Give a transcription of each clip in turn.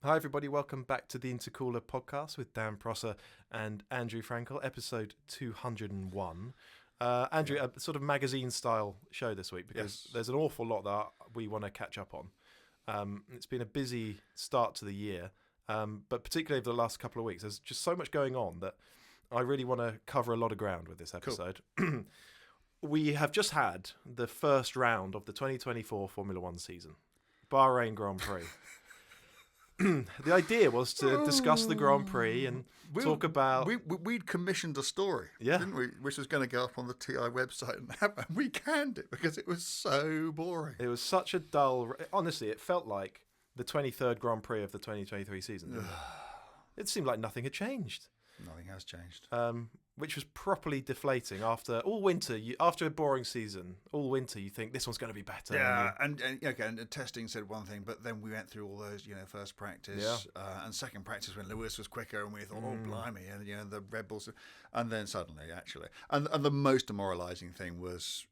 Hi everybody, welcome back to the Intercooler podcast with Dan Prosser and Andrew Frankel, episode 201. Andrew, a sort of magazine-style show this week because there's an awful lot that we want to catch up on. It's been a busy start to the year, but particularly over the last couple of weeks, there's just so much going on that I really want to cover a lot of ground with this episode. Cool. We have just had the first round of the 2024 Formula One season, Bahrain Grand Prix. The idea was to discuss the Grand Prix and talk about... We'd commissioned a story, didn't we? Which was going to go up on the TI website, and we canned it because it was so boring. It was such a dull... Honestly, it felt like the 23rd Grand Prix of the 2023 season. Didn't it? It seemed like nothing had changed. Nothing has changed. Which was properly deflating after all winter. After a boring season, all winter, you think this one's going to be better. Yeah, and testing said one thing, but then we went through all those, first practice and second practice when Lewis was quicker, and we thought, oh blimey, and the Red Bulls, and then suddenly, actually, and the most demoralising thing was,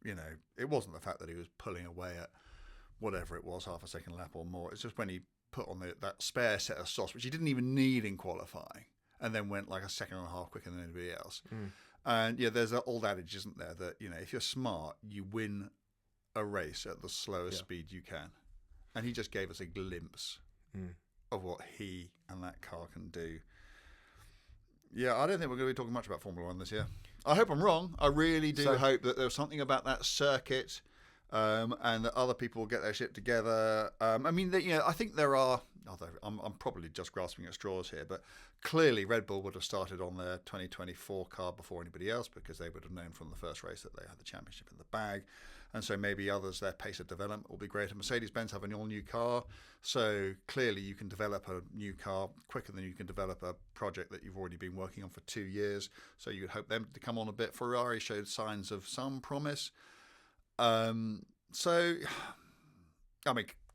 it wasn't the fact that he was pulling away at whatever it was, half a second lap or more. It's just when he put on that spare set of softs, which he didn't even need in qualifying, and then went like a second and a half quicker than anybody else. And there's that old adage, isn't there, that if you're smart, you win a race at the slowest speed you can. And he just gave us a glimpse of what he and that car can do. Yeah, I don't think we're going to be talking much about Formula One this year. I hope I'm wrong. I really do hope that there's something about that circuit and that other people will get their shit together. I think there are... I'm probably just grasping at straws here, but clearly Red Bull would have started on their 2024 car before anybody else because they would have known from the first race that they had the championship in the bag. And so maybe others, their pace of development will be greater. Mercedes-Benz have an all-new car, so clearly you can develop a new car quicker than you can develop a project that you've already been working on for 2 years. So you would hope them to come on a bit. Ferrari showed signs of some promise.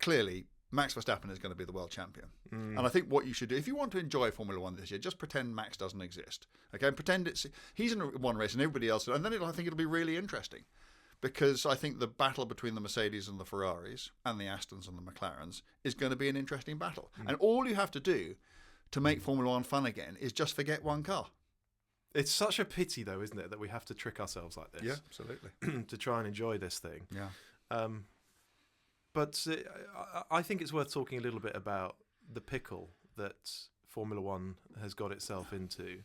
Clearly, Max Verstappen is going to be the world champion. And I think what you should do, if you want to enjoy Formula One this year, just pretend Max doesn't exist. Okay, and pretend he's in one race and everybody else, and then I think it'll be really interesting. Because I think the battle between the Mercedes and the Ferraris and the Astons and the McLarens is going to be an interesting battle. And all you have to do to make Formula One fun again is just forget one car. It's such a pity, though, isn't it, that we have to trick ourselves like this? Yeah, absolutely. To try and enjoy this thing. Yeah. But I think it's worth talking a little bit about the pickle that Formula One has got itself into.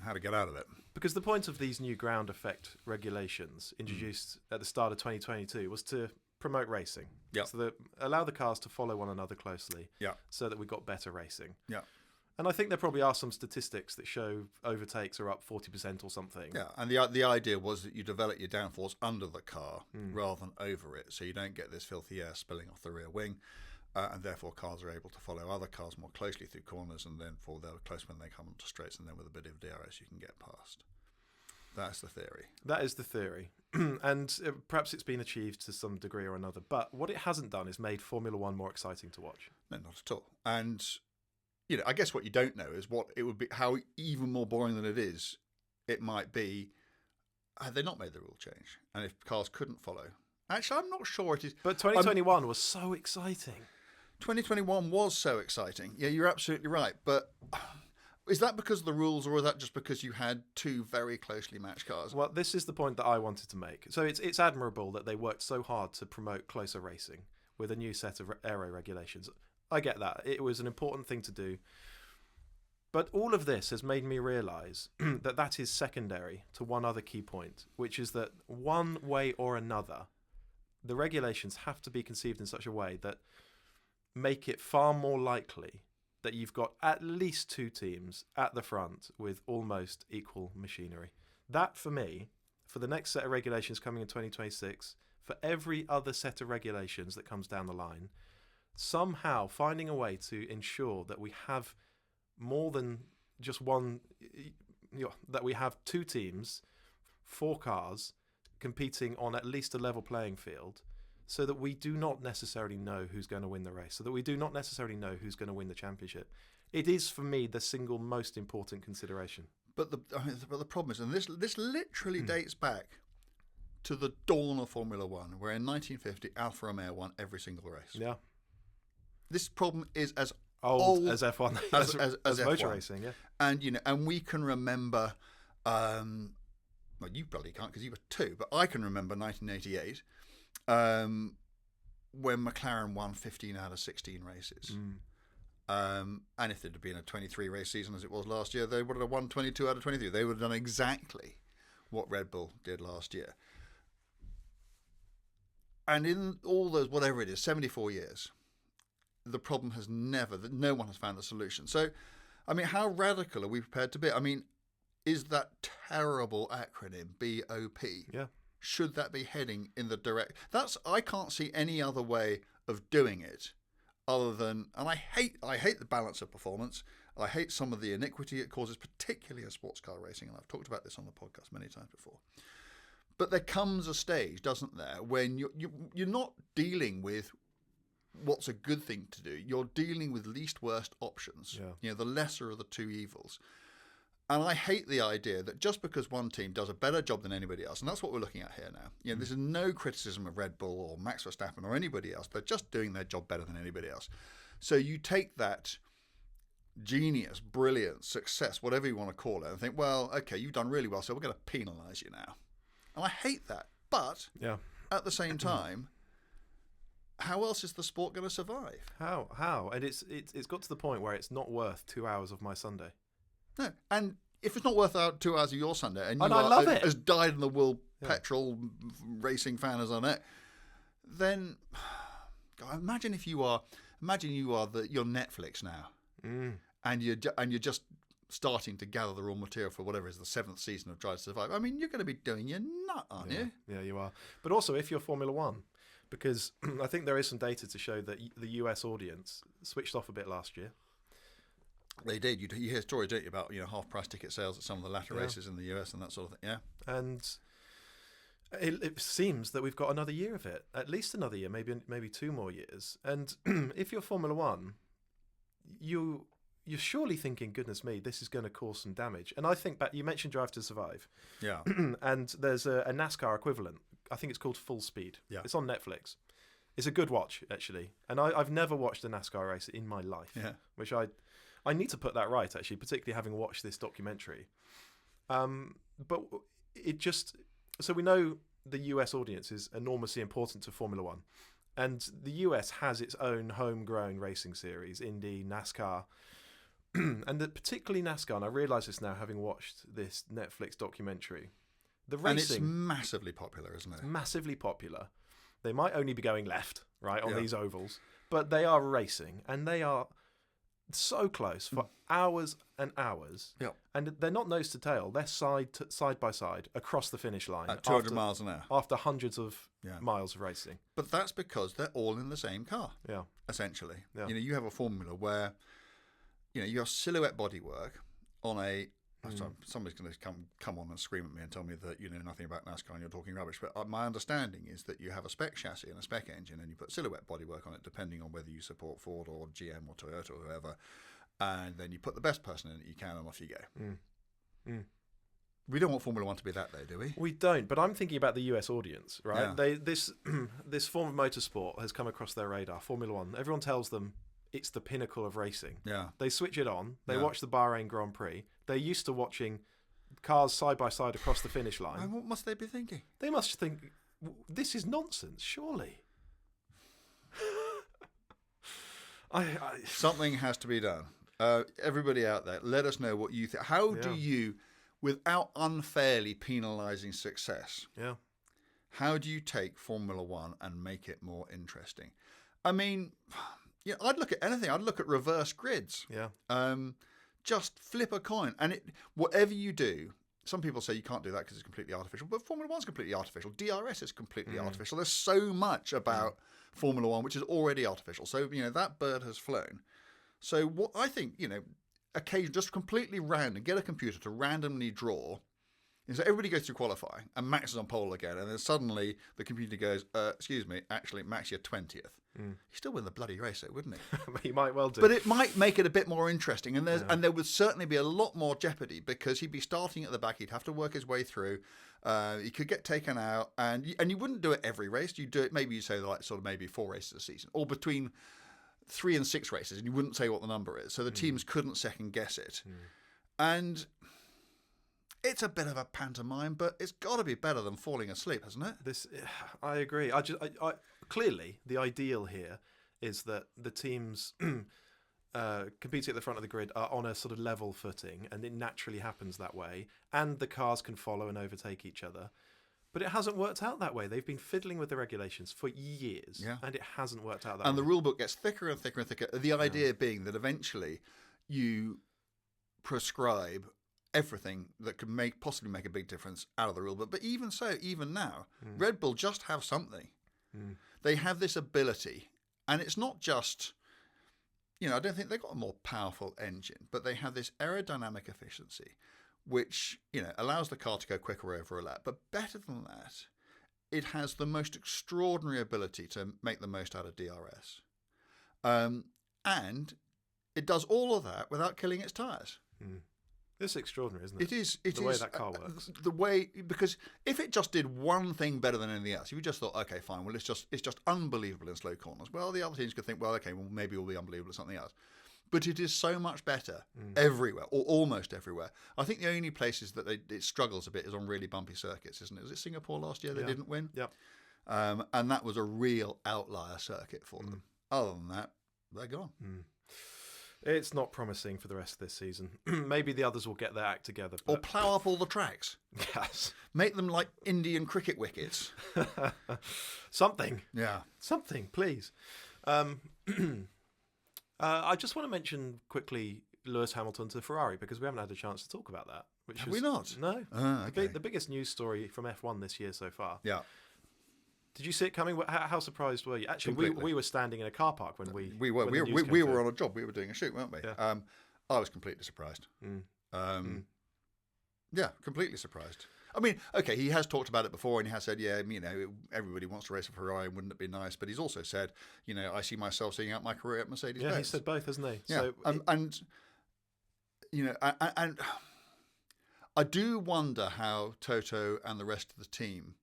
How to get out of it. Because the point of these new ground effect regulations introduced at the start of 2022 was to promote racing. Yep. So that allow the cars to follow one another closely so that we got better racing. Yeah. And I think there probably are some statistics that show overtakes are up 40% or something. Yeah, and the idea was that you develop your downforce under the car rather than over it, so you don't get this filthy air spilling off the rear wing, and therefore cars are able to follow other cars more closely through corners, and then they're close when they come onto straights, and then with a bit of DRS you can get past. That's the theory. That is the theory. And perhaps it's been achieved to some degree or another, but what it hasn't done is made Formula One more exciting to watch. No, not at all. And... I guess what you don't know is what it would be, how even more boring than it is, it might be had they not made the rule change. And if cars couldn't follow. Actually, I'm not sure it is. But 2021 was so exciting. 2021 was so exciting. Yeah, you're absolutely right. But is that because of the rules, or is that just because you had two very closely matched cars? Well, this is the point that I wanted to make. So it's admirable that they worked so hard to promote closer racing with a new set of aero regulations. I get that. It was an important thing to do. But all of this has made me realise that is secondary to one other key point, which is that one way or another, the regulations have to be conceived in such a way that make it far more likely that you've got at least two teams at the front with almost equal machinery. That, for me, for the next set of regulations coming in 2026, for every other set of regulations that comes down the line, somehow finding a way to ensure that we have more than just one, that we have two teams, 4 cars competing on at least a level playing field, so that we do not necessarily know who's going to win the race, so that we do not necessarily know who's going to win the championship. It is, for me, the single most important consideration. But the problem is, and this literally dates back to the dawn of Formula One, where in 1950 Alfa Romeo won every single race. Yeah. This problem is as old as F1, as motor F1. racing, yeah. And and we can remember. Well, you probably can't because you were 2, but I can remember 1988 when McLaren won 15 out of 16 races. And if there'd been a 23 race season as it was last year, they would have won 22 out of 23. They would have done exactly what Red Bull did last year. And in all those, whatever it is, 74 years, the problem has no one has found a solution. So, I mean, how radical are we prepared to be? I mean, is that terrible acronym BOP? Yeah. Should that be heading in the I can't see any other way of doing it other than, and I hate the balance of performance. I hate some of the iniquity it causes, particularly in sports car racing, and I've talked about this on the podcast many times before. But there comes a stage, doesn't there, when you're not dealing with what's a good thing to do. You're dealing with least worst options. Yeah. The lesser of the two evils. And I hate the idea that just because one team does a better job than anybody else, and that's what we're looking at here now. This is no criticism of Red Bull or Max Verstappen or anybody else. They're just doing their job better than anybody else. So you take that genius, brilliance, success, whatever you want to call it, and think, well, okay, you've done really well, so we're going to penalise you now. And I hate that. But at the same time, how else is the sport going to survive? How? And it's got to the point where it's not worth 2 hours of my Sunday. No, and if it's not worth 2 hours of your Sunday, and you I love it, as dyed-in-the-wool petrol racing fan as on it, then God, imagine you are your Netflix now, and you're just starting to gather the raw material for whatever is the 7th season of Drive to Survive. I mean, you're going to be doing your nut, aren't you? Yeah, you are. But also, if you're Formula One, because I think there is some data to show that the US audience switched off a bit last year. They did. You hear stories, don't you, about half-price ticket sales at some of the latter races in the US and that sort of thing. Yeah. And it seems that we've got another year of it, at least another year, maybe 2 more years. And if you're Formula One, you're surely thinking, goodness me, this is going to cause some damage. And I think back, you mentioned Drive to Survive. Yeah. And there's a NASCAR equivalent. I think it's called Full Speed. Yeah. It's on Netflix. It's a good watch, actually. And I've never watched a NASCAR race in my life, which I need to put that right, actually, particularly having watched this documentary. But it just... So we know the US audience is enormously important to Formula One. And the US has its own homegrown racing series, Indy, NASCAR. And particularly NASCAR, and I realise this now having watched this Netflix documentary. The racing... And it's massively popular, isn't it? It's massively popular. They might only be going left, right, on these ovals. But they are racing, and they are... so close for hours and hours, and they're not nose to tail. They're side by side across the finish line at 200 miles an hour after hundreds of miles of racing. But that's because they're all in the same car. Essentially, you have a formula where you have silhouette bodywork on a. Somebody's going to come on and scream at me and tell me that you know nothing about NASCAR and you're talking rubbish. But my understanding is that you have a spec chassis and a spec engine, and you put silhouette bodywork on it, depending on whether you support Ford or GM or Toyota or whoever. And then you put the best person in it you can, and off you go. We don't want Formula One to be that, though, do we? We don't. But I'm thinking about the US audience, right? This form of motorsport has come across their radar. Formula One. Everyone tells them it's the pinnacle of racing. Yeah. They switch it on. They watch the Bahrain Grand Prix. They're used to watching cars side by side across the finish line. And what must they be thinking? They must think, this is nonsense, surely. Something has to be done. Everybody out there, let us know what you think. How do you, without unfairly penalising success, how do you take Formula One and make it more interesting? I mean... Yeah, I'd look at anything. I'd look at reverse grids. Yeah. Just flip a coin, and whatever you do. Some people say you can't do that because it's completely artificial, but Formula One's completely artificial. DRS is completely artificial. There's so much about Formula One which is already artificial. So that bird has flown. So what I think occasionally just completely random, get a computer to randomly draw. And so everybody goes through qualifying, and Max is on pole again, and then suddenly the computer goes, excuse me, actually, Max, you're 20th. He'd still win the bloody race, though, wouldn't he? He might well do. But it might make it a bit more interesting, and there would certainly be a lot more jeopardy, because he'd be starting at the back, he'd have to work his way through, he could get taken out, and you wouldn't do it every race, you'd do it, maybe you say like sort of maybe 4 races a season, or between 3 and 6 races, and you wouldn't say what the number is. So the teams couldn't second guess it. And it's a bit of a pantomime, but it's got to be better than falling asleep, hasn't it? I agree. I clearly the ideal here is that the teams competing at the front of the grid are on a sort of level footing, and it naturally happens that way, and the cars can follow and overtake each other. But it hasn't worked out that way. They've been fiddling with the regulations for years, and it hasn't worked out that way. And the rule book gets thicker and thicker and thicker. The idea being that eventually you prescribe everything that could possibly make a big difference out of the rule book. But even so, even now, Red Bull just have something. They have this ability, and it's not just, I don't think they've got a more powerful engine, but they have this aerodynamic efficiency, which, allows the car to go quicker over a lap. But better than that, it has the most extraordinary ability to make the most out of DRS. And it does all of that without killing its tyres. It's extraordinary, isn't it? It is. The way that car works. Because if it just did one thing better than anything else, if you just thought, okay, fine, well, it's just unbelievable in slow corners. Well, the other teams could think, well, okay, well, maybe it'll be unbelievable at something else. But it is so much better everywhere, or almost everywhere. I think the only places that it struggles a bit is on really bumpy circuits, isn't it? Was it Singapore last year they didn't win? Yeah. And that was a real outlier circuit for them. Other than that, they're gone. It's not promising for the rest of this season. Maybe the others will get their act together. Or plough up all the tracks. Yes. Make them like Indian cricket wickets. Something. Yeah. Something, please. I just want to mention quickly Lewis Hamilton to Ferrari, because we haven't had a chance to talk about that. Have we not? No. Okay. The biggest news story from F1 this year so far. Yeah. Did you see it coming? How surprised were you? Actually, we were standing in a car park when we were. When we were on a job. We were doing a shoot, weren't we? Yeah. I was completely surprised. Yeah, completely surprised. I mean, okay, he has talked about it before, and he has said, everybody wants to race a Ferrari, wouldn't it be nice? But he's also said, I see myself seeing out my career at Mercedes-Benz. Yeah, he said both, hasn't he? Yeah, So and I do wonder how Toto and the rest of the team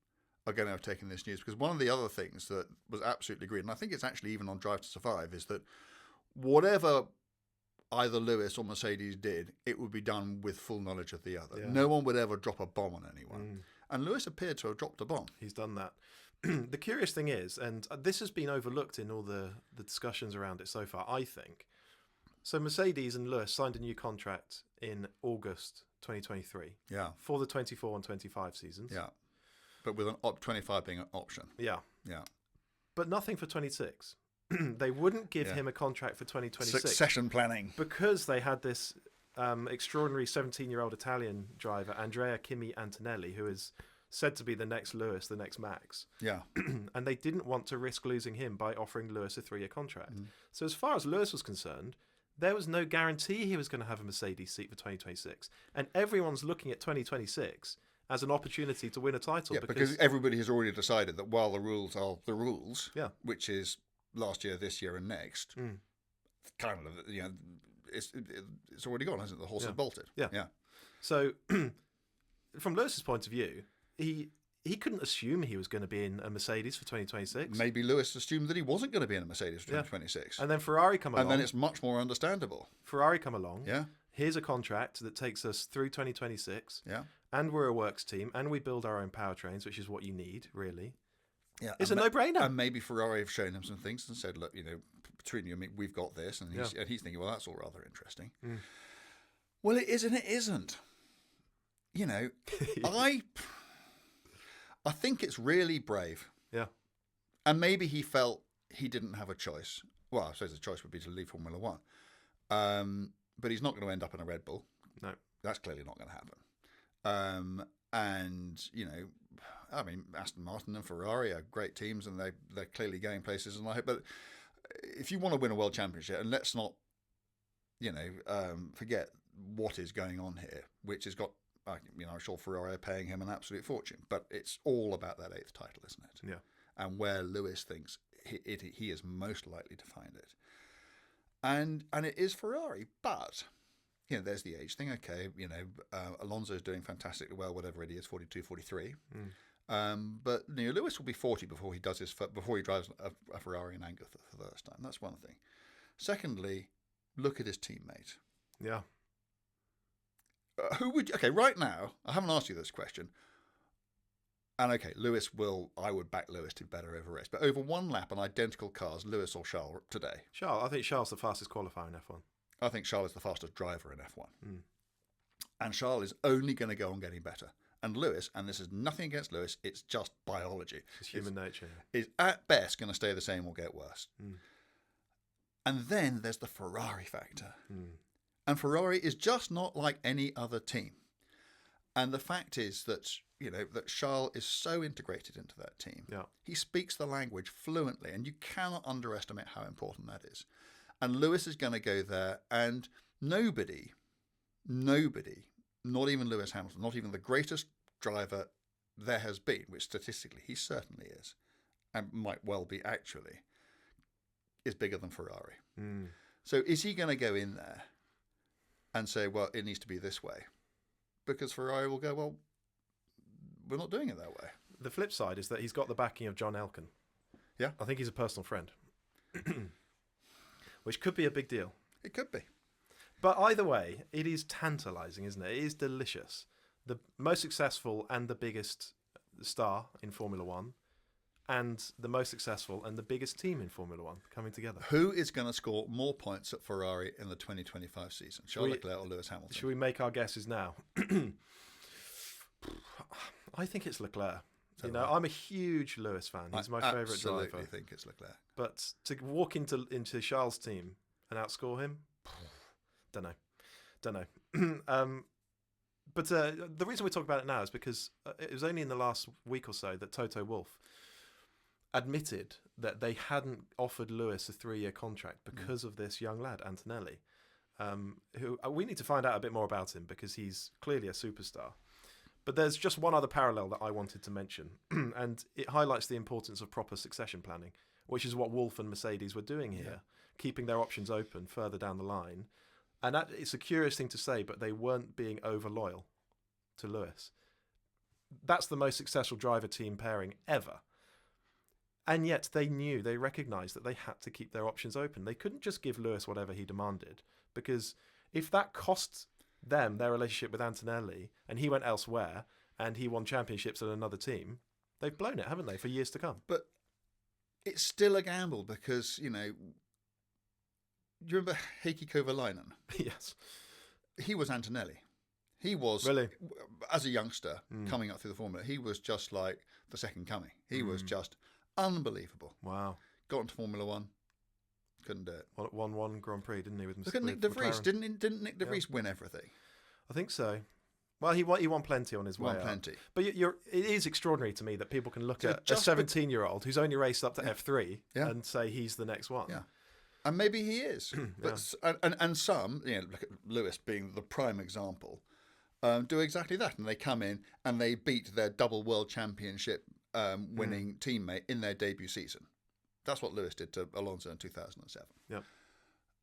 are going to have taken this news, because one of the other things that was absolutely agreed, and I think it's actually even on Drive to Survive, is that whatever either Lewis or Mercedes did, it would be done with full knowledge of the other. Yeah. No one would ever drop a bomb on anyone. And Lewis appeared to have dropped a bomb. He's done that. The curious thing is, and this has been overlooked in all the discussions around it so far, I think. So Mercedes and Lewis signed a new contract in August 2023 for the 24 and 25 seasons. Yeah. But with 25 being an option. Yeah. Yeah. But nothing for 26. They wouldn't give him a contract for 2026. Succession planning. Because they had this extraordinary 17-year-old Italian driver, Andrea Kimi Antonelli, who is said to be the next Lewis, the next Max. Yeah. And they didn't want to risk losing him by offering Lewis a 3-year contract. So as far as Lewis was concerned, there was no guarantee he was going to have a Mercedes seat for 2026. And everyone's looking at 2026 as an opportunity to win a title. Yeah, because everybody has already decided that while the rules are the rules, which is last year, this year, and next, kind of, it's already gone, hasn't it? The horse has bolted. Yeah. So, from Lewis's point of view, he couldn't assume he was going to be in a Mercedes for 2026. Maybe Lewis assumed that he wasn't going to be in a Mercedes for 2026. And then Ferrari come along. And then it's much more understandable. Ferrari come along. Yeah. Here's a contract that takes us through 2026. Yeah. And we're a works team, and we build our own powertrains, which is what you need, really. Yeah, it's a no-brainer. And maybe Ferrari have shown him some things and said, look, between you and me, we've got this. And he's thinking, well, that's all rather interesting. Well, it is and it isn't. I think it's really brave. Yeah. And maybe he felt he didn't have a choice. Well, I suppose the choice would be to leave Formula One. But he's not going to end up in a Red Bull. No. That's clearly not going to happen. Aston Martin and Ferrari are great teams, and they're clearly going places. And but if you want to win a world championship, and let's not, forget what is going on here, which has got, I'm sure Ferrari are paying him an absolute fortune, but it's all about that 8th title, isn't it? Yeah. And where Lewis thinks he is most likely to find it, and it is Ferrari, but. There's the age thing. Okay, Alonso's doing fantastically well, whatever it is, 42, 43. But Lewis will be 40 before he drives a Ferrari in anger for the first time. That's one thing. Secondly, look at his teammate. Yeah. Right now, I haven't asked you this question. And okay, I would back Lewis to better over race. But over one lap on identical cars, Lewis or Charles today? I think Charles the fastest qualifier in F1. I think Charles is the fastest driver in F1. Mm. And Charles is only going to go on getting better. And Lewis, and this is nothing against Lewis, it's just biology. It's human nature. Is at best going to stay the same or get worse. Mm. And then there's the Ferrari factor. Mm. And Ferrari is just not like any other team. And the fact is that, that Charles is so integrated into that team. Yeah. He speaks the language fluently, and you cannot underestimate how important that is. And Lewis is going to go there, and nobody, not even Lewis Hamilton, not even the greatest driver there has been, which statistically he certainly is, and might well be actually, is bigger than Ferrari. Mm. So is he going to go in there and say, well, it needs to be this way? Because Ferrari will go, well, we're not doing it that way. The flip side is that he's got the backing of John Elkann. Yeah. I think he's a personal friend. Which could be a big deal. It could be. But either way, it is tantalising, isn't it? It is delicious. The most successful and the biggest star in Formula One, and the most successful and the biggest team in Formula One coming together. Who is going to score more points at Ferrari in the 2025 season? Charles Leclerc or Lewis Hamilton? Should we make our guesses now? I think it's Leclerc. I'm a huge Lewis fan. He's my favourite driver. I absolutely think it's Leclerc. But to walk into Charles' team and outscore him, don't know. But the reason we talk about it now is because it was only in the last week or so that Toto Wolff admitted that they hadn't offered Lewis a 3-year contract because of this young lad, Antonelli, who we need to find out a bit more about him because he's clearly a superstar. But there's just one other parallel that I wanted to mention, and it highlights the importance of proper succession planning, which is what Wolff and Mercedes were doing here, keeping their options open further down the line. And it's a curious thing to say, but they weren't being over loyal to Lewis. That's the most successful driver-team pairing ever. And yet they recognised that they had to keep their options open. They couldn't just give Lewis whatever he demanded, because if that cost them their relationship with Antonelli and he went elsewhere and he won championships at another team, they've blown it, haven't they, for years to come? But it's still a gamble because, do you remember Heikki Kovalainen? Yes. He was Antonelli. He was, really? As a youngster coming up through the formula, he was just like the second coming. He was just unbelievable. Wow. Got into Formula One, couldn't do it. Won one Grand Prix, didn't he? With Look at Nick De Vries. Didn't Nick De Vries win everything? I think so. Well, he won plenty on his way up. Plenty. But it is extraordinary to me that people can look at a 17-year-old who's only raced up to F3 and say he's the next one. Yeah. And maybe he is. But and some, look at Lewis being the prime example, do exactly that. And they come in and they beat their double world championship winning teammate in their debut season. That's what Lewis did to Alonso in 2007. Yep.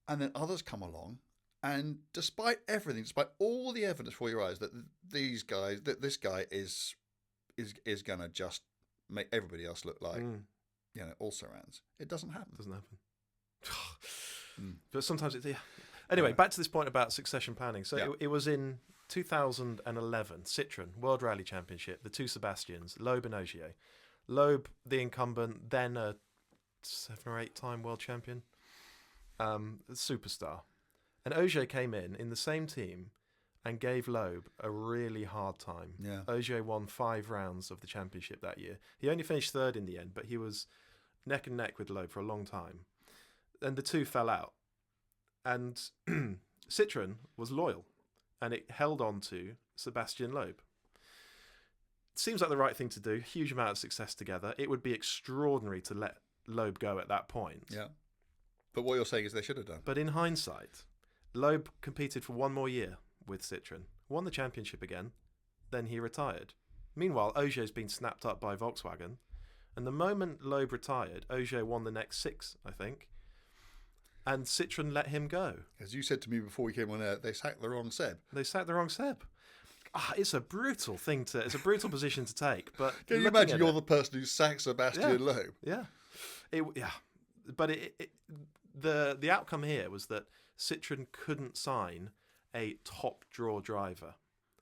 And then others come along, and despite everything, despite all the evidence before your eyes that this guy is going to just make everybody else look like, also rounds, it doesn't happen. But sometimes it's Anyway, back to this point about succession planning. So it was in 2011, Citroën World Rally Championship, the two Sebastians, Loeb and Ogier. Loeb, the incumbent, then a 7 or 8 time world champion, superstar. And Ogier came in the same team and gave Loeb a really hard time. Yeah. Ogier won 5 rounds of the championship that year. He only finished 3rd in the end, but he was neck and neck with Loeb for a long time. And the two fell out. And Citroën was loyal, and it held on to Sebastian Loeb. It seems like the right thing to do. Huge amount of success together. It would be extraordinary to let Loeb go at that point. Yeah. But what you're saying is they should have done. But in hindsight, Loeb competed for 1 more year with Citroën, won the championship again, then he retired. Meanwhile, Ogier's been snapped up by Volkswagen, and the moment Loeb retired, Ogier won the next 6, I think, and Citroën let him go. As you said to me before we came on air, they sacked the wrong Seb. It's a brutal it's a brutal position to take. But can you imagine you're the person who sacked Sebastian Loeb? Yeah. But the outcome here was that Citroën couldn't sign a top draw driver.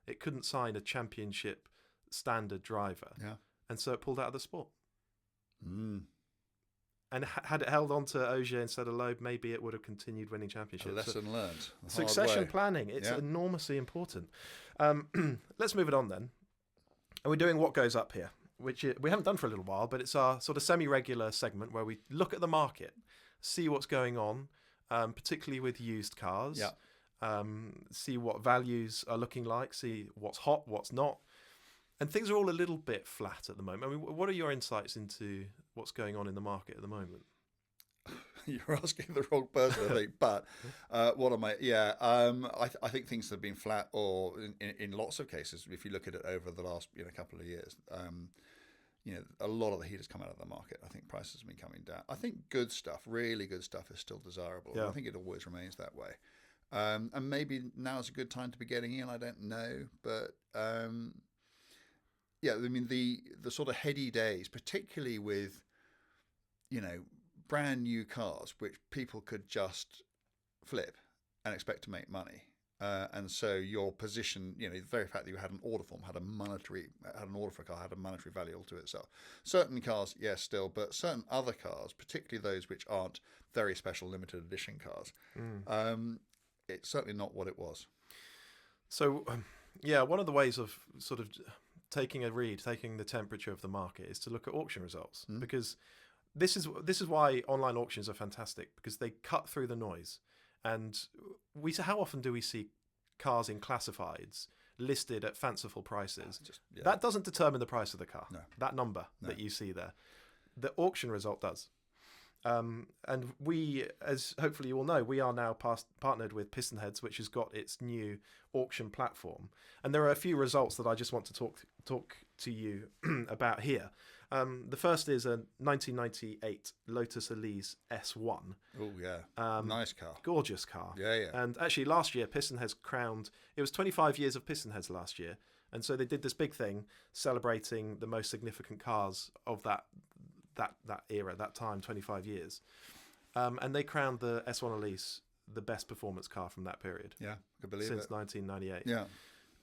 It couldn't sign a championship standard driver. Yeah. And so it pulled out of the sport. Mm. And had it held on to Ogier instead of Loeb, maybe it would have continued winning championships. A lesson learned. Succession planning, it's enormously important. Let's move it on then. And we're doing What Goes Up here, which we haven't done for a little while, but it's our sort of semi-regular segment where we look at the market, see what's going on, particularly with used cars, see what values are looking like, see what's hot, what's not. And things are all a little bit flat at the moment. I mean, what are your insights into what's going on in the market at the moment? You're asking the wrong person, I think. But what am I? Yeah, I think things have been flat, or in lots of cases, if you look at it over the last couple of years, a lot of the heat has come out of the market. I think prices have been coming down. I think good stuff, really good stuff, is still desirable. Yeah. I think it always remains that way. And maybe now is a good time to be getting in. I don't know, but. Yeah, I mean the sort of heady days, particularly with, brand new cars, which people could just flip and expect to make money, and so your position, the very fact that you had an order form had an order for a car had a monetary value all to itself. Certain cars, yes, still, but certain other cars, particularly those which aren't very special limited edition cars, it's certainly not what it was. So, one of the ways of sort of taking the temperature of the market is to look at auction results, because this is why online auctions are fantastic, because they cut through the noise. And how often do we see cars in classifieds listed at fanciful prices? That doesn't determine the price of the car. No. That number that you see there, the auction result does. And we, as hopefully you all know, we are now partnered with PistonHeads, which has got its new auction platform. And there are a few results that I just want to talk to you about here. The first is a 1998 Lotus Elise S1. Oh, yeah. Nice car. Gorgeous car. Yeah. And actually last year, PistonHeads crowned, it was 25 years of PistonHeads last year. And so they did this big thing celebrating the most significant cars of that era, that time, 25 years. And they crowned the S1 Elise the best performance car from that period. Yeah, I could believe since 1998. Yeah.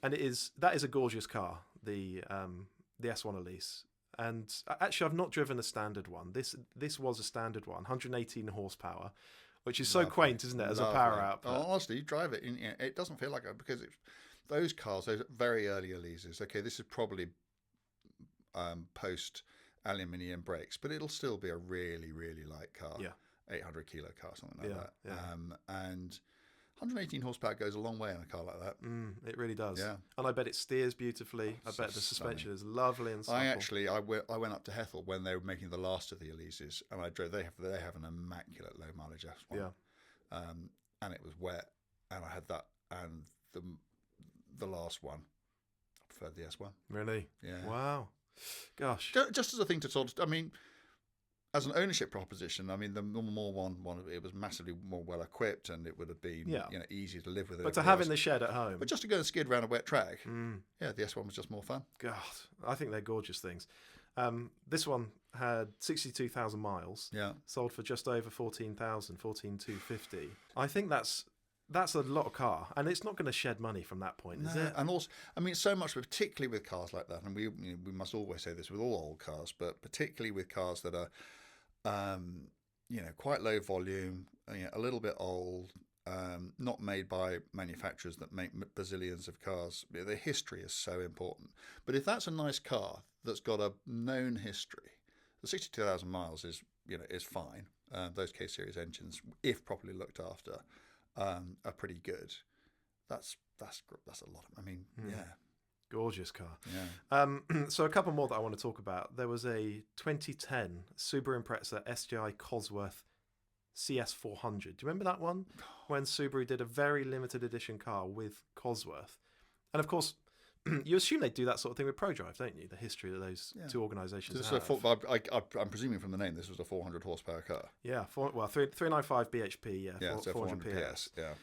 And that is a gorgeous car, the S1 Elise. And actually, I've not driven a standard one. This was a standard one, 118 horsepower, which is so quaint, isn't it, as a power output? Oh, honestly, you drive it, it doesn't feel like it, because those cars, those very early Elises, okay, this is probably post aluminium brakes, but it'll still be a really, really light car. Yeah. 800 kilo car, something like that. Yeah. And 118 horsepower goes a long way in a car like that. It really does. Yeah. And I bet it steers beautifully. I bet the suspension is lovely and supple. I went up to Hethel when they were making the last of the Elises, and I drove. They have an immaculate low mileage S1. Yeah. And it was wet, and I had that, and the last one, I preferred the S1. Really? Yeah. Wow. Gosh. Just as a thing to sort of, as an ownership proposition, the more one, it was massively more well equipped, and it would have been easier to live with. But to have in the shed at home, but just to go and skid around a wet track, the S1 was just more fun. God, I think they're gorgeous things. This one had 62,000 miles. Yeah, sold for just over 14,250. I think that's a lot of car, and it's not going to shed money from that point, is it? And also, so much, particularly with cars like that, and we must always say this with all old cars, but particularly with cars that are, quite low volume, a little bit old, not made by manufacturers that make bazillions of cars. The history is so important. But if that's a nice car that's got a known history, the 62,000 miles is fine. Those K-series engines, if properly looked after, are pretty good. That's a lot. Gorgeous car. Yeah. So a couple more that I want to talk about. There was a 2010 Subaru Impreza SGI Cosworth CS400. Do you remember that one? When Subaru did a very limited edition car with Cosworth. And of course, you assume they do that sort of thing with ProDrive, don't you? The history that those two organisations have. I'm presuming from the name this was a 400 horsepower car. Yeah, 395 bhp, 400 PS. Yeah.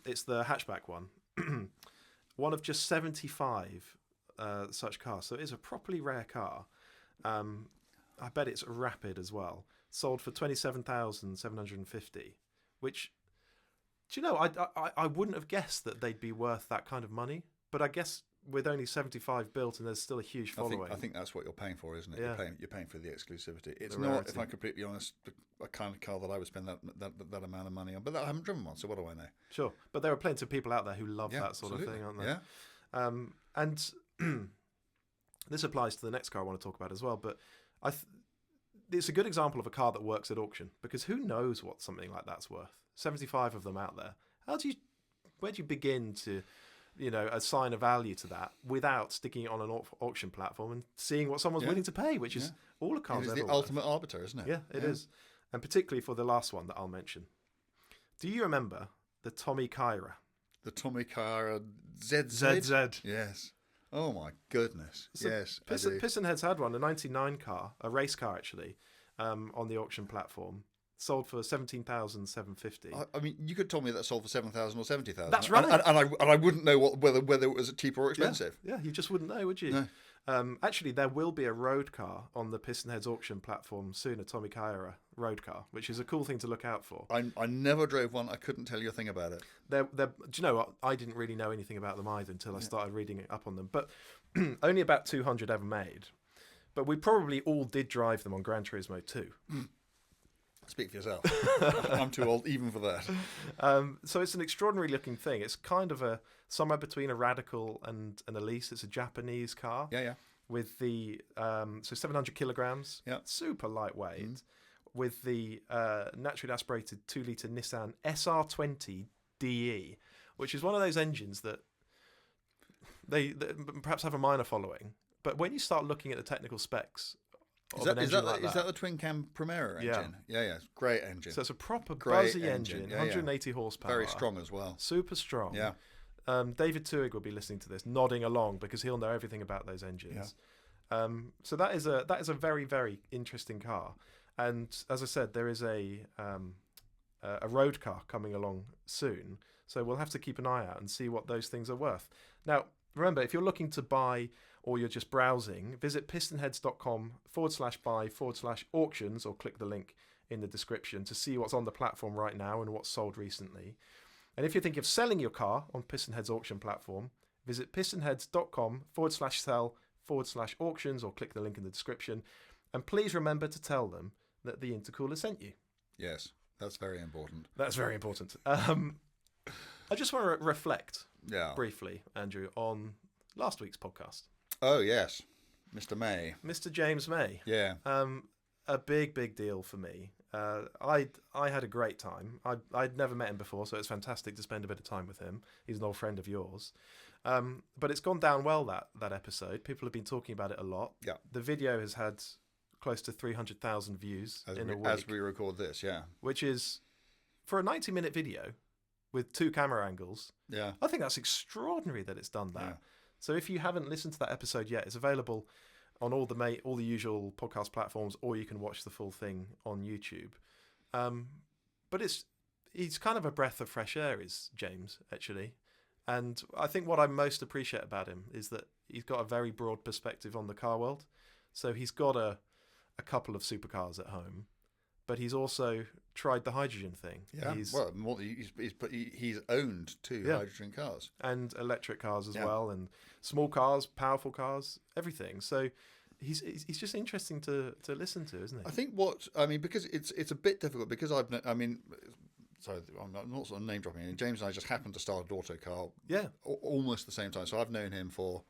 It's the hatchback one. One of just 75 such cars. So it is a properly rare car. I bet it's rapid as well. sold for 27,750, which, do you know, I wouldn't have guessed that they'd be worth that kind of money. But I guess with only 75 built and there's still a huge following. I think that's what you're paying for, isn't it? Yeah. You're paying for the exclusivity. It's The not, rarity. if I'm completely honest, a kind of car that I would spend that amount of money on. But I haven't driven one, so what do I know? Sure, but there are plenty of people out there who love that sort absolutely. of thing, aren't there? Yeah. And this applies to the next car I want to talk about as well. But it's a good example of a car that works at auction, because who knows what something like that's worth? 75 of them out there. Where do you begin to, assign a value to that without sticking it on an auction platform and seeing what someone's willing to pay, which is all a car's It is ever the worth. ultimate arbiter, isn't it? Yeah, it is. And particularly for the last one that I'll mention. Do you remember the Tommy Kyra? The Tommy Kyra ZZ? ZZ. Yes. Oh my goodness. So yes, I do. Pistonhead's had one, a 99 car, a race car actually, on the auction platform. Sold for 17,750. I mean, you could tell me that sold for 7,000 or 70,000. That's right. And I wouldn't know whether it was cheap or expensive. Yeah, you just wouldn't know, would you? No. Actually, there will be a road car on the Pistonheads auction platform soon, a Tommy Kyra road car, which is a cool thing to look out for. I never drove one. I couldn't tell you a thing about it. Do you know what? I didn't really know anything about them either until I started reading up on them. But only about 200 ever made. But we probably all did drive them on Gran Turismo 2. Speak for yourself. I'm too old even for that. So it's an extraordinary looking thing. It's kind of somewhere between a Radical and an Elise. It's a Japanese car. Yeah. With the 700 kilograms. Yeah. Super lightweight. With the naturally aspirated 2-litre Nissan SR20 DE, which is one of those engines that they perhaps have a minor following. But when you start looking at the technical specs, Is that the twin cam Primera engine? Yeah. Great engine. So it's a proper Great buzzy engine, 180 horsepower. Very strong as well. Super strong. Yeah. David Tuig will be listening to this, nodding along because he'll know everything about those engines. Yeah. So that is a very, very interesting car. And as I said, there is a road car coming along soon. So we'll have to keep an eye out and see what those things are worth. Now, remember, if you're looking to buy or you're just browsing, visit pistonheads.com/buy/auctions or click the link in the description to see what's on the platform right now and what's sold recently. And if you're thinking of selling your car on Pistonheads auction platform, visit pistonheads.com/sell/auctions or click the link in the description. And please remember to tell them that the Intercooler sent you. Yes, that's very important. That's very important. I just want to reflect briefly, Andrew, on last week's podcast. Oh, yes. Mr. May. Mr. James May. Yeah. A big deal for me. I had a great time. I'd never met him before, so it's fantastic to spend a bit of time with him. He's an old friend of yours. But it's gone down well, that episode. People have been talking about it a lot. Yeah. The video has had close to 300,000 views in a week. As we record this, yeah. Which is, for a 90-minute video with 2 camera angles, I think that's extraordinary that it's done that. Yeah. So if you haven't listened to that episode yet, it's available on all the usual podcast platforms, or you can watch the full thing on YouTube. But he's kind of a breath of fresh air, is James, actually. And I think what I most appreciate about him is that he's got a very broad perspective on the car world. So he's got a couple of supercars at home, but he's also tried the hydrogen thing. Yeah, he's owned 2 hydrogen cars. And electric cars as well, and small cars, powerful cars, everything. So he's just interesting to listen to, isn't he? I think because it's a bit difficult because sorry, I'm not sort of name dropping. James and I just happened to start an auto car almost the same time. So I've known him for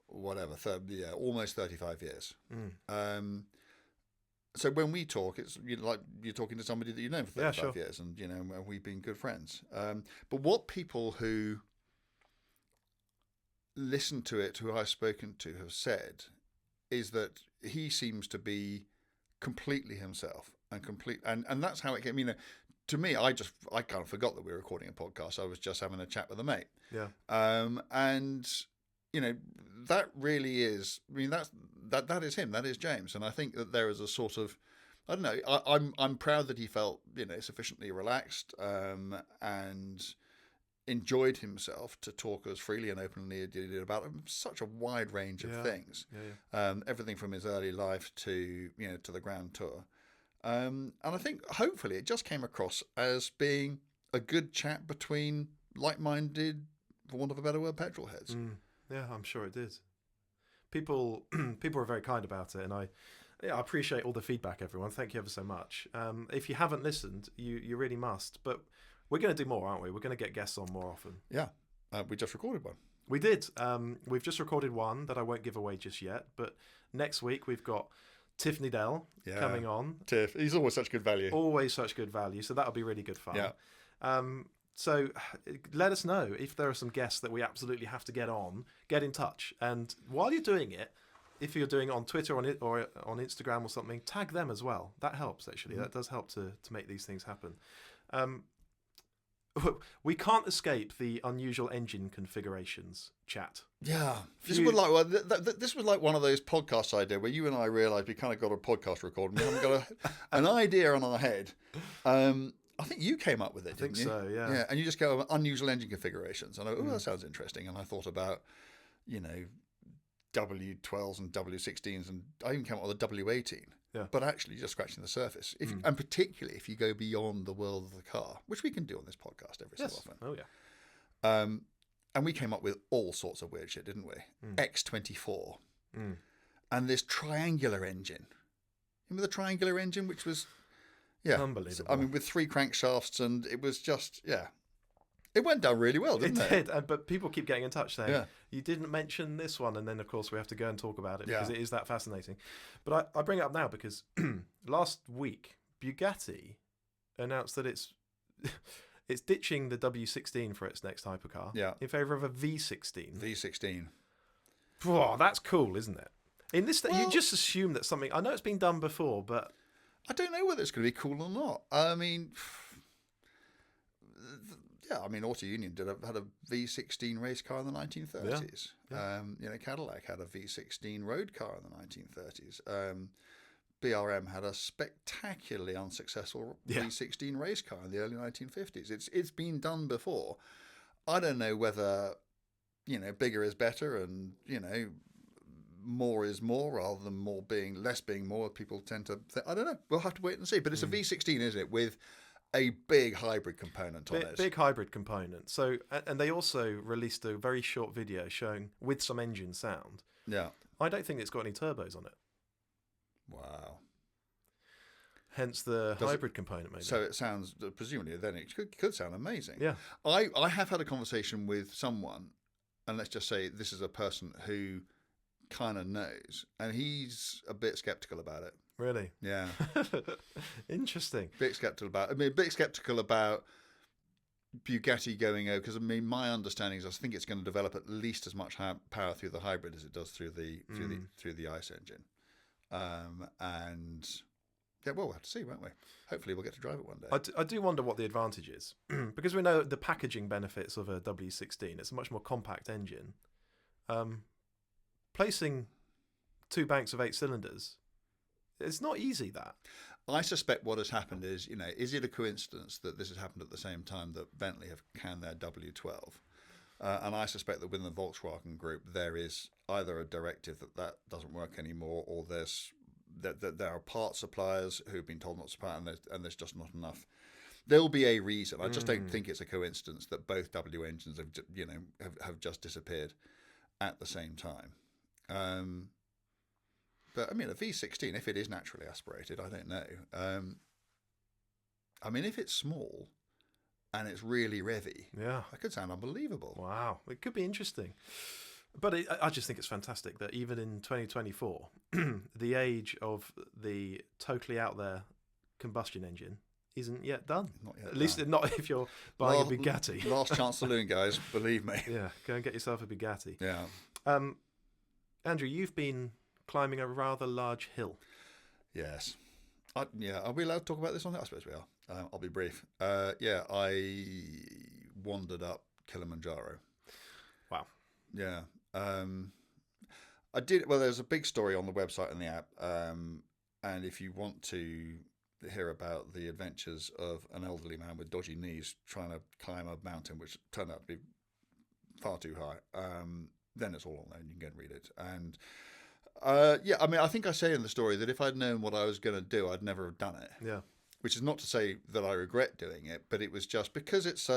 almost 35 years. So when we talk, it's like you're talking to somebody that you've known for 35 years, and and we've been good friends. But what people who listen to it, who I've spoken to, have said is that he seems to be completely himself and that's how it came. To me, I kind of forgot that we were recording a podcast. I was just having a chat with a mate. Yeah. And that really is. I mean, that is him. That is James. And I think that there is a sort of, I don't know. I'm proud that he felt sufficiently relaxed and enjoyed himself to talk as freely and openly as he did about such a wide range of things. Yeah. Everything from his early life to to the Grand Tour. And I think hopefully it just came across as being a good chat between like-minded, for want of a better word, petrol heads. Yeah, I'm sure it did. People are very kind about it, and I appreciate all the feedback, everyone. Thank you ever so much. If you haven't listened, you really must. But we're going to do more, aren't we? We're going to get guests on more often. Yeah, we just recorded one. We did. We've just recorded one that I won't give away just yet. But next week we've got Tiff Needell coming on. Tiff, he's always such good value. Always such good value. So that'll be really good fun. Yeah. So let us know if there are some guests that we absolutely have to get on. Get in touch. And while you're doing it, if you're doing it on Twitter or on Instagram or something, tag them as well. That helps, actually. That does help to make these things happen. We can't escape the unusual engine configurations chat. Yeah, this was like one of those podcasts I did where you and I realised we kind of got a podcast recording. We haven't got an idea on our head. I think you came up with it, didn't you? I think so, yeah. Yeah, and you just go unusual engine configurations. And I go, that sounds interesting. And I thought about, W12s and W16s, and I even came up with a W18. Yeah. But actually just scratching the surface. And particularly if you go beyond the world of the car, which we can do on this podcast every so often. Oh, yeah. And we came up with all sorts of weird shit, didn't we? X24. And this triangular engine. Remember the triangular engine, which was... Yeah. Unbelievable. I mean, with 3 crankshafts, and it was just, It went down really well, didn't it? It did, but people keep getting in touch saying, you didn't mention this one, and then, of course, we have to go and talk about it because it is that fascinating. But I bring it up now because last week, Bugatti announced that it's ditching the W16 for its next hypercar in favour of a V16. V16. Whoa, that's cool, isn't it? In this, you just assume that something... I know it's been done before, but... I don't know whether it's going to be cool or not. I mean... Auto Union had a V16 race car in the 1930s. Yeah. Cadillac had a V16 road car in the 1930s. BRM had a spectacularly unsuccessful V16 race car in the early 1950s. It's been done before. I don't know whether bigger is better, and more is more rather than less being more. People tend to think, I don't know. We'll have to wait and see. But it's a V16, isn't it? With a big hybrid component on it. Big hybrid component. So, and they also released a very short video showing with some engine sound. Yeah. I don't think it's got any turbos on it. Wow. Hence the hybrid component, maybe. So it sounds, presumably, then it could sound amazing. Yeah. I have had a conversation with someone, and let's just say this is a person who kind of knows, and he's a bit sceptical about it. Really? Yeah. Interesting. Bit skeptical about Bugatti going over, because my understanding is I think it's going to develop at least as much power through the hybrid as it does through the ICE engine. And we'll have to see, won't we? Hopefully we'll get to drive it one day. I do wonder what the advantage is because we know the packaging benefits of a W16. It's a much more compact engine. Placing 2 banks of 8 cylinders. It's not easy, that. I suspect what has happened is, is it a coincidence that this has happened at the same time that Bentley have canned their W12? And I suspect that within the Volkswagen group, there is either a directive that doesn't work anymore, or there are part suppliers who've been told not to supply, and there's just not enough. There'll be a reason. I just don't think it's a coincidence that both W engines have just disappeared at the same time. But, a V16, if it is naturally aspirated, I don't know. If it's small and it's really revvy, that could sound unbelievable. Wow. It could be interesting. But I just think it's fantastic that even in 2024, the age of the totally out there combustion engine isn't yet done. Not yet. At least not if you're buying a Bugatti. Last chance saloon, guys, believe me. Yeah, go and get yourself a Bugatti. Yeah. Andrew, you've been climbing a rather large hill. Yes. Are we allowed to talk about this on it? I suppose we are. I'll be brief. I wandered up Kilimanjaro. Wow. Yeah. I did. Well, there's a big story on the website and the app. And if you want to hear about the adventures of an elderly man with dodgy knees trying to climb a mountain, which turned out to be far too high, then it's all on there and you can go and read it. And Yeah, I mean, I think I say in the story that if I'd known what I was going to do, I'd never have done it. Yeah. Which is not to say that I regret doing it, but it was just because it's,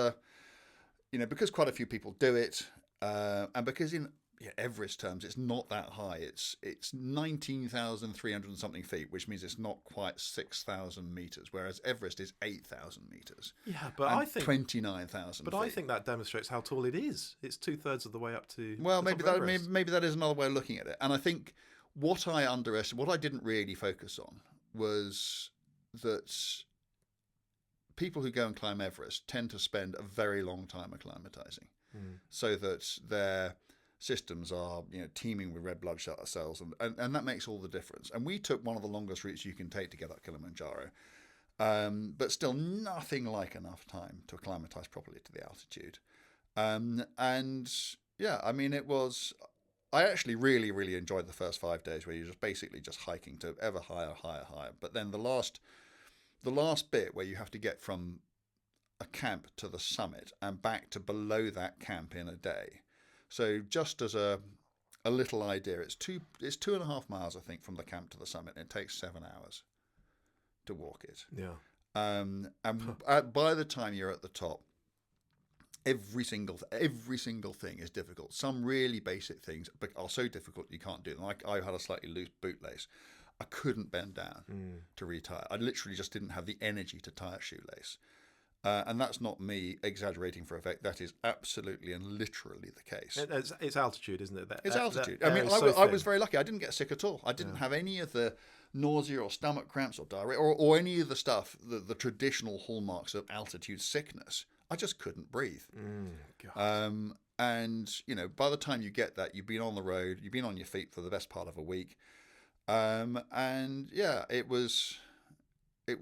because quite a few people do it, and because in Everest terms, it's not that high. It's 19,300 and something feet, which means it's not quite 6,000 meters, whereas Everest is 8,000 meters. Yeah, but I think 29,000. But I think that demonstrates how tall it is. It's 2/3 of the way up to. Well, the top of Everest. maybe that is another way of looking at it. And I think what I didn't really focus on was that people who go and climb Everest tend to spend a very long time acclimatizing, so that their systems are teeming with red blood cells, and that makes all the difference. And we took one of the longest routes you can take to get up Kilimanjaro, but still nothing like enough time to acclimatize properly to the altitude. And yeah, I mean, I actually really, really enjoyed the first 5 days where you're just basically just hiking to ever higher. But then the last bit where you have to get from a camp to the summit and back to below that camp in a day. So just as a little idea, it's 2.5 miles, I think, from the camp to the summit, and it takes 7 hours to walk it. Yeah. And by the time you're at the top, every single thing is difficult. Some really basic things are so difficult you can't do them. Like I had a slightly loose bootlace. I couldn't bend down to retie. I literally just didn't have the energy to tie a shoelace. And that's not me exaggerating for effect. That is absolutely and literally the case. It's altitude, isn't it? It's altitude. I mean, I was very lucky. I didn't get sick at all. I didn't have any of the nausea or stomach cramps or diarrhea or any of the stuff, the traditional hallmarks of altitude sickness. I just couldn't breathe. And, by the time you get that, you've been on the road, you've been on your feet for the best part of a week. And yeah, it was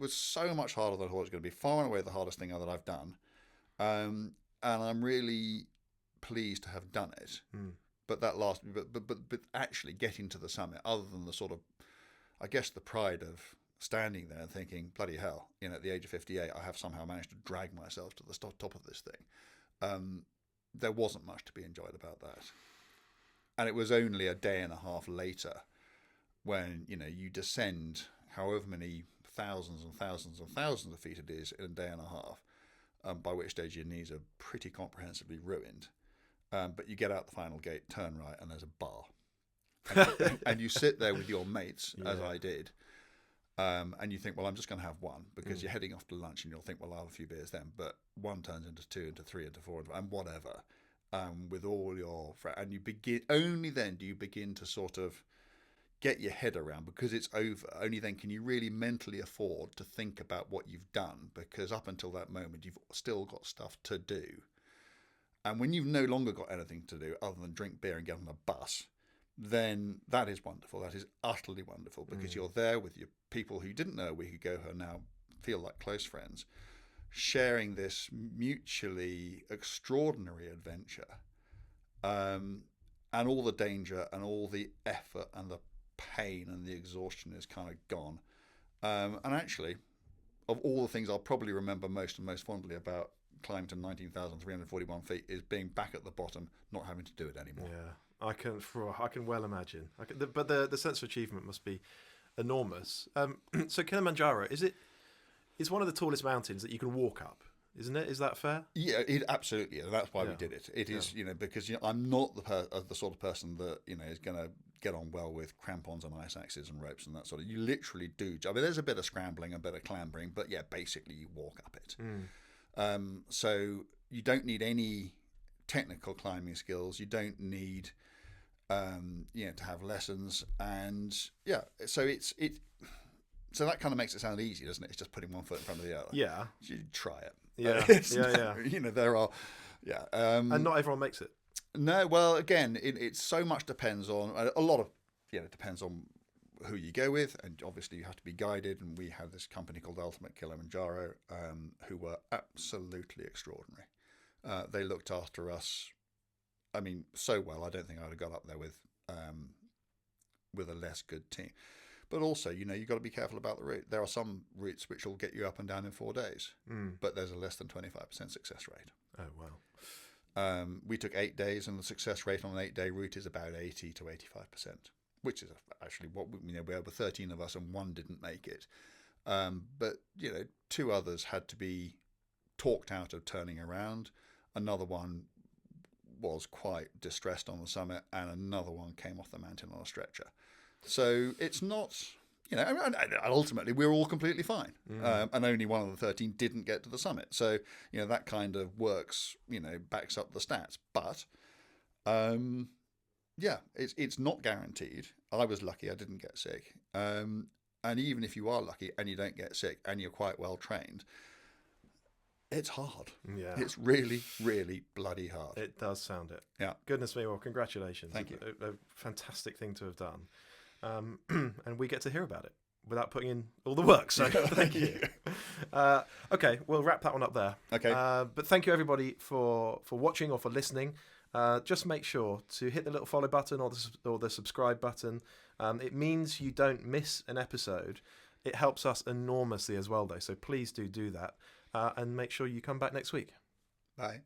so much harder than I thought it was going to be. Far and away the hardest thing that I've done. And I'm really pleased to have done it. But that but actually getting to the summit, other than the sort of, I guess, the pride of standing there and thinking, bloody hell, at the age of 58, I have somehow managed to drag myself to the top of this thing. There wasn't much to be enjoyed about that. And it was only a day and a half later when, you descend however many thousands and thousands and thousands of feet it is in a day and a half, by which stage your knees are pretty comprehensively ruined. But you get out the final gate, turn right, and there's a bar. And you sit there with your mates, as I did, and you think, well, I'm just going to have one, because you're heading off to lunch and you'll think, well, I'll have a few beers then. But one turns into 2, into 3, into 4, and whatever, with all your friends. And only then do you begin to sort of get your head around, because it's over. Only then can you really mentally afford to think about what you've done, because up until that moment, you've still got stuff to do. And when you've no longer got anything to do other than drink beer and get on a bus, then that is wonderful. That is utterly wonderful, because you're there with your people who you didn't know a week ago who now feel like close friends, sharing this mutually extraordinary adventure, and all the danger and all the effort and the pain and the exhaustion is kind of gone. And actually, of all the things I'll probably remember most fondly about climbing to 19,341 feet is being back at the bottom, not having to do it anymore. Yeah, I can well imagine. But the sense of achievement must be enormous. So Kilimanjaro, it's one of the tallest mountains that you can walk up, isn't it? Is that fair? Yeah, it absolutely is. That's why we did it. It is, because I'm not the sort of person that is going to get on well with crampons and ice axes and ropes and that sort of. You literally do. I mean, there's a bit of scrambling, a bit of clambering, but yeah, basically you walk up it. So you don't need any technical climbing skills. You don't need, to have lessons, and yeah. So so that kind of makes it sound easy, doesn't it? It's just putting one foot in front of the other. Yeah. You try it. Yeah. There are, and not everyone makes it. No, well, again, it so much depends on a lot of, it depends on who you go with, and obviously you have to be guided. And we had this company called Ultimate Kilimanjaro, who were absolutely extraordinary. They looked after us, I mean, so well. I don't think I would have got up there with a less good team. But also, you've got to be careful about the route. There are some routes which will get you up and down in 4 days, but there's a less than 25% success rate. Oh, wow. We took 8 days, and the success rate on an 8-day route is about 80 to 85%. which is actually what there were 13 of us and one didn't make it. But 2 others had to be talked out of turning around. Another one was quite distressed on the summit, and another one came off the mountain on a stretcher. So it's not, and ultimately we're all completely fine. And only one of the 13 didn't get to the summit. So, that kind of works, backs up the stats. But, it's not guaranteed. I was lucky I didn't get sick. And even if you are lucky and you don't get sick and you're quite well trained, it's hard. Yeah. It's really, really bloody hard. It does sound it. Yeah. Goodness me. Well, congratulations. Thank you. A fantastic thing to have done. And we get to hear about it without putting in all the work. So thank you. Okay, we'll wrap that one up there. Okay. But thank you everybody for watching or for listening. Just make sure to hit the little follow button or the subscribe button. It means you don't miss an episode. It helps us enormously as well, though. So please do that. And make sure you come back next week. Bye.